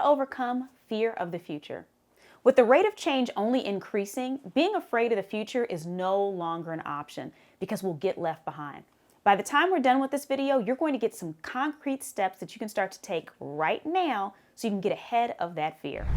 overcome fear of the future. With the rate of change only increasing, being afraid of the future is no longer an option because we'll get left behind. By the time we're done with this video, you're going to get some concrete steps that you can start to take right now so you can get ahead of that fear.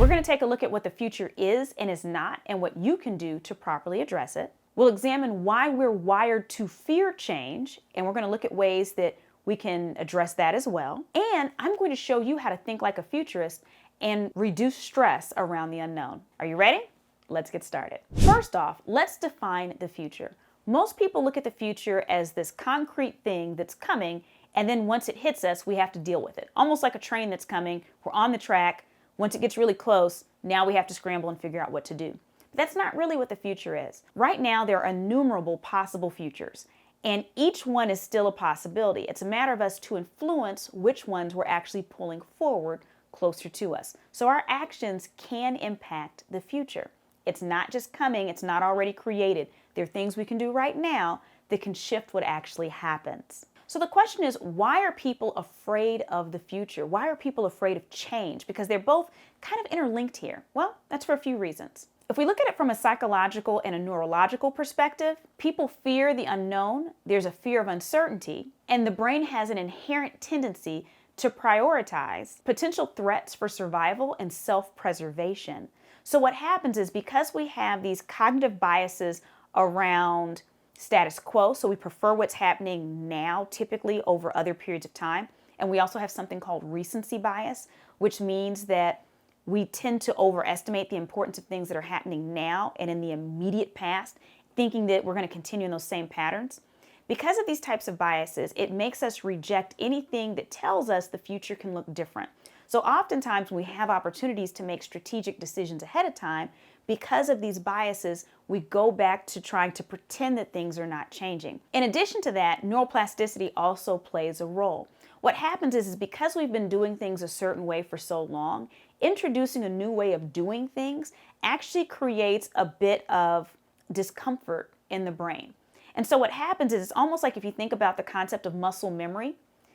We're going to take a look at what the future is and is not and what you can do to properly address it. We'll examine why we're wired to fear change, and we're going to look at ways that we can address that as well. And I'm going to show you how to think like a futurist and reduce stress around the unknown. Are you ready? Let's get started. First off, let's define the future. Most people look at the future as this concrete thing that's coming, and then once it hits us, we have to deal with it. Almost like a train that's coming, we're on the track. Once it gets really close, now we have to scramble and figure out what to do. But that's not really what the future is. Right now, there are innumerable possible futures, and each one is still a possibility. It's a matter of us to influence which ones we're actually pulling forward closer to us. So our actions can impact the future. It's not just coming, it's not already created. There are things we can do right now that can shift what actually happens. So the question is, why are people afraid of the future? Why are people afraid of change? Because they're both kind of interlinked here. Well, that's for a few reasons. If we look at it from a psychological and a neurological perspective, people fear the unknown, there's a fear of uncertainty, and the brain has an inherent tendency to prioritize potential threats for survival and self-preservation. So what happens is, because we have these cognitive biases around status quo, so we prefer what's happening now typically over other periods of time, and we also have something called recency bias, which means that we tend to overestimate the importance of things that are happening now and in the immediate past, thinking that we're going to continue in those same patterns. Because of these types of biases, it makes us reject anything that tells us the future can look different. So oftentimes when we have opportunities to make strategic decisions ahead of time, because of these biases, we go back to trying to pretend that things are not changing. In addition to that, neuroplasticity also plays a role. What happens is because we've been doing things a certain way for so long, introducing a new way of doing things actually creates a bit of discomfort in the brain. And so what happens is, it's almost like if you think about the concept of muscle memory.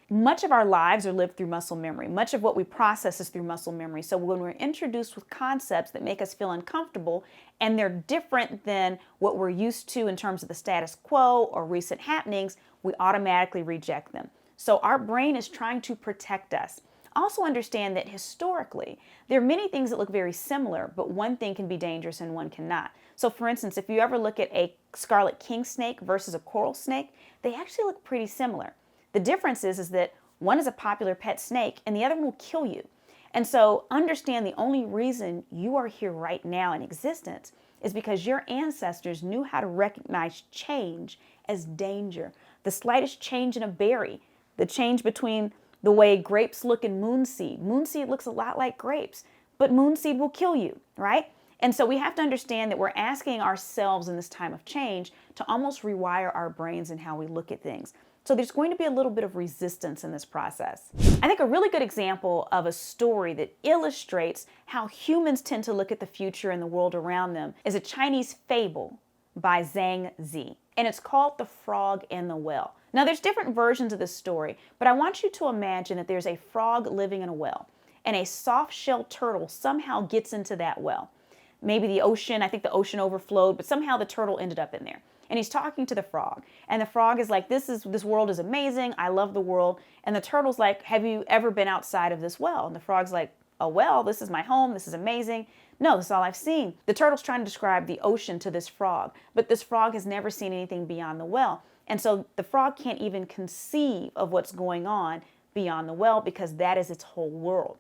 Much of our lives are lived through muscle memory. Much of what we process is through muscle memory. So when we're introduced with concepts that make us feel uncomfortable and they're different than what we're used to in terms of the status quo or recent happenings, we automatically reject them. So our brain is trying to protect us. Also understand that historically, there are many things that look very similar, but one thing can be dangerous and one cannot. So for instance, if you ever look at a scarlet king snake versus a coral snake, they actually look pretty similar. The difference is that one is a popular pet snake and the other one will kill you. And so understand the only reason you are here right now in existence is because your ancestors knew how to recognize change as danger. The slightest change in a berry, the change between the way grapes look in moonseed. Moonseed looks a lot like grapes, but moonseed will kill you, right? And so we have to understand that we're asking ourselves in this time of change to almost rewire our brains and how we look at things. So there's going to be a little bit of resistance in this process. I think a really good example of a story that illustrates how humans tend to look at the future and the world around them is a Chinese fable by Zhang Zi, and it's called The Frog and the Well. Now there's different versions of this story, but I want you to imagine that there's a frog living in a well, and a soft-shelled turtle somehow gets into that well. Maybe the ocean, I think the ocean overflowed, but somehow the turtle ended up in there. And he's talking to the frog, and the frog is like, this world is amazing, I love the world. And the turtle's like, have you ever been outside of this well? And the frog's like, a well, this is my home, this is amazing. No, this is all I've seen. The turtle's trying to describe the ocean to this frog, but this frog has never seen anything beyond the well. And so the frog can't even conceive of what's going on beyond the well because that is its whole world.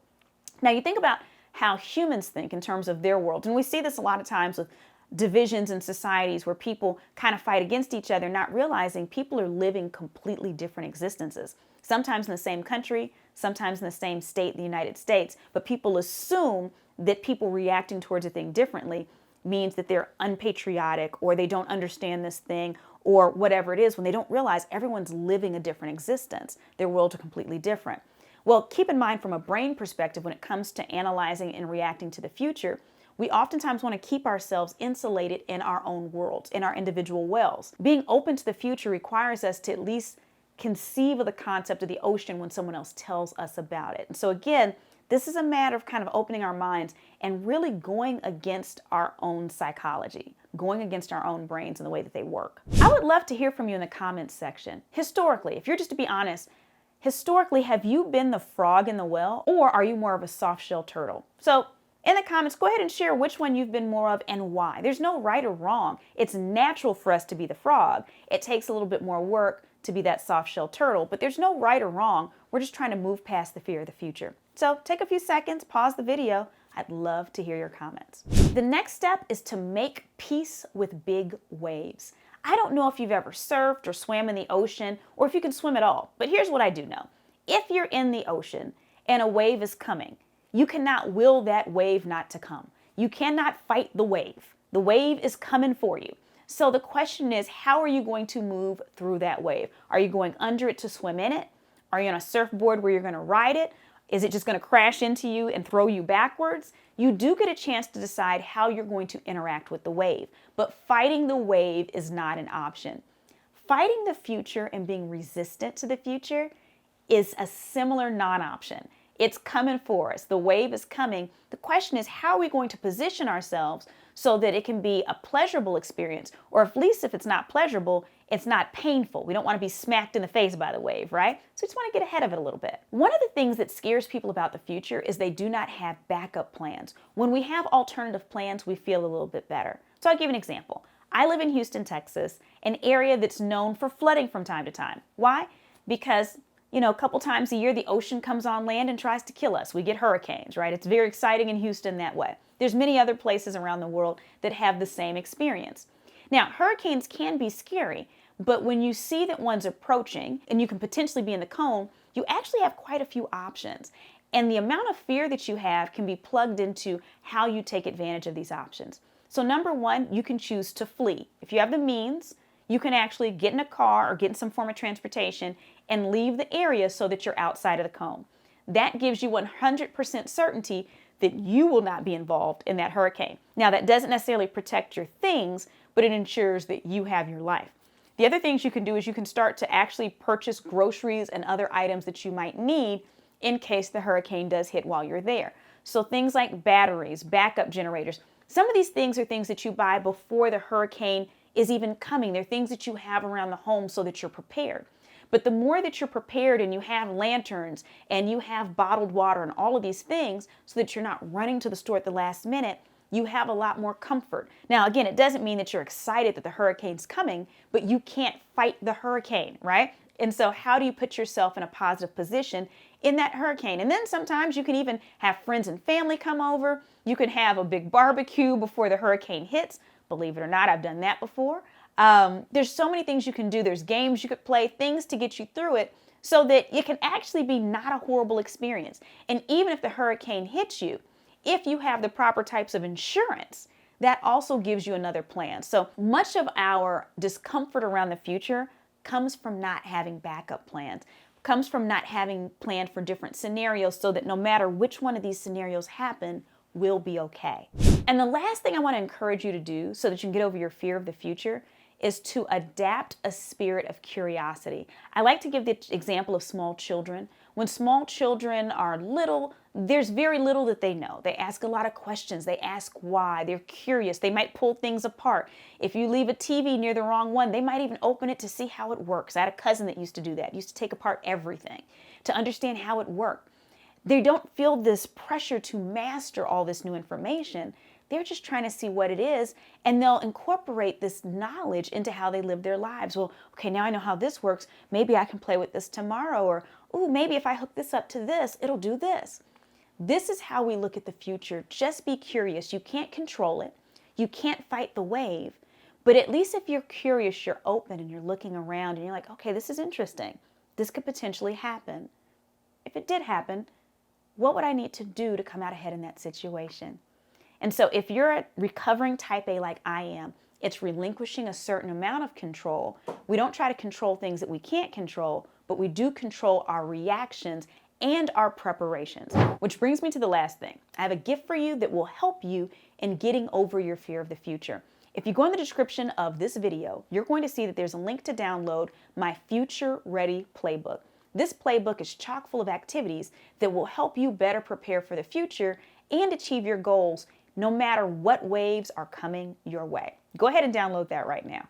Now you think about how humans think in terms of their world, and we see this a lot of times with divisions in societies where people kind of fight against each other, not realizing people are living completely different existences. Sometimes in the same country, sometimes in the same state, the United States, but people assume that people reacting towards a thing differently means that they're unpatriotic or they don't understand this thing or whatever it is, when they don't realize everyone's living a different existence. Their worlds are completely different. Well, keep in mind from a brain perspective, when it comes to analyzing and reacting to the future, We oftentimes want to keep ourselves insulated in our own worlds, in our individual wells. Being open to the future requires us to at least conceive of the concept of the ocean when someone else tells us about it. And so again, this is a matter of kind of opening our minds and really going against our own psychology, going against our own brains and the way that they work. I would love to hear from you in the comments section. Historically, if you're just to be honest, historically, have you been the frog in the well, or are you more of a soft-shell turtle? So in the comments, go ahead and share which one you've been more of and why. There's no right or wrong. It's natural for us to be the frog. It takes a little bit more work to be that soft-shell turtle, but there's no right or wrong. We're just trying to move past the fear of the future. So take a few seconds, pause the video. I'd love to hear your comments. The next step is to make peace with big waves. I don't know if you've ever surfed or swam in the ocean or if you can swim at all, but here's what I do know. If you're in the ocean and a wave is coming, you cannot will that wave not to come. You cannot fight the wave. The wave is coming for you. So the question is, how are you going to move through that wave? Are you going under it to swim in it? Are you on a surfboard where you're going to ride it? Is it just going to crash into you and throw you backwards? You do get a chance to decide how you're going to interact with the wave, but fighting the wave is not an option. Fighting the future and being resistant to the future is a similar non-option. It's coming for us. The wave is coming. The question is, how are we going to position ourselves so that it can be a pleasurable experience, or at least if it's not pleasurable, it's not painful. We don't want to be smacked in the face by the wave, right? So we just want to get ahead of it a little bit. One of the things that scares people about the future is they do not have backup plans. When we have alternative plans, we feel a little bit better. So I'll give you an example. I live in Houston, Texas, an area that's known for flooding from time to time. Why? Because a couple times a year, the ocean comes on land and tries to kill us. We get hurricanes, right? It's very exciting in Houston that way. There's many other places around the world that have the same experience. Now, hurricanes can be scary, but when you see that one's approaching and you can potentially be in the cone, you actually have quite a few options. And the amount of fear that you have can be plugged into how you take advantage of these options. So number one, you can choose to flee. If you have the means, you can actually get in a car or get in some form of transportation and leave the area so that you're outside of the cone. That gives you 100% certainty that you will not be involved in that hurricane. Now, that doesn't necessarily protect your things, but it ensures that you have your life. The other things you can do is you can start to actually purchase groceries and other items that you might need in case the hurricane does hit while you're there. So things like batteries, backup generators, some of these things are things that you buy before the hurricane is even coming. They're things that you have around the home so that you're prepared. But the more that you're prepared and you have lanterns and you have bottled water and all of these things so that you're not running to the store at the last minute, you have a lot more comfort. Now, again, it doesn't mean that you're excited that the hurricane's coming, but you can't fight the hurricane, right? And so how do you put yourself in a positive position in that hurricane? And then sometimes you can even have friends and family come over. You can have a big barbecue before the hurricane hits. Believe it or not, I've done that before. There's so many things you can do. There's games you could play, things to get you through it so that it can actually be not a horrible experience. And even if the hurricane hits you, if you have the proper types of insurance, that also gives you another plan. So much of our discomfort around the future comes from not having backup plans, comes from not having planned for different scenarios so that no matter which one of these scenarios happen, we'll be okay. And the last thing I want to encourage you to do so that you can get over your fear of the future is to adapt a spirit of curiosity. I like to give the example of small children. When small children are little, there's very little that they know. They ask a lot of questions. They ask why. They're curious. They might pull things apart. If you leave a TV near the wrong one, they might even open it to see how it works. I had a cousin that used to do that, used to take apart everything to understand how it worked. They don't feel this pressure to master all this new information. They're just trying to see what it is, and they'll incorporate this knowledge into how they live their lives. Well, okay, now I know how this works. Maybe I can play with this tomorrow, or, ooh, maybe if I hook this up to this, it'll do this. This is how we look at the future. Just be curious. You can't control it. You can't fight the wave, but at least if you're curious, you're open and you're looking around and you're like, okay, this is interesting. This could potentially happen. If it did happen, what would I need to do to come out ahead in that situation? And so if you're a recovering type A like I am, it's relinquishing a certain amount of control. We don't try to control things that we can't control, but we do control our reactions and our preparations. Which brings me to the last thing. I have a gift for you that will help you in getting over your fear of the future. If you go in the description of this video, you're going to see that there's a link to download my Future Ready Playbook. This playbook is chock full of activities that will help you better prepare for the future and achieve your goals no matter what waves are coming your way. Go ahead and download that right now.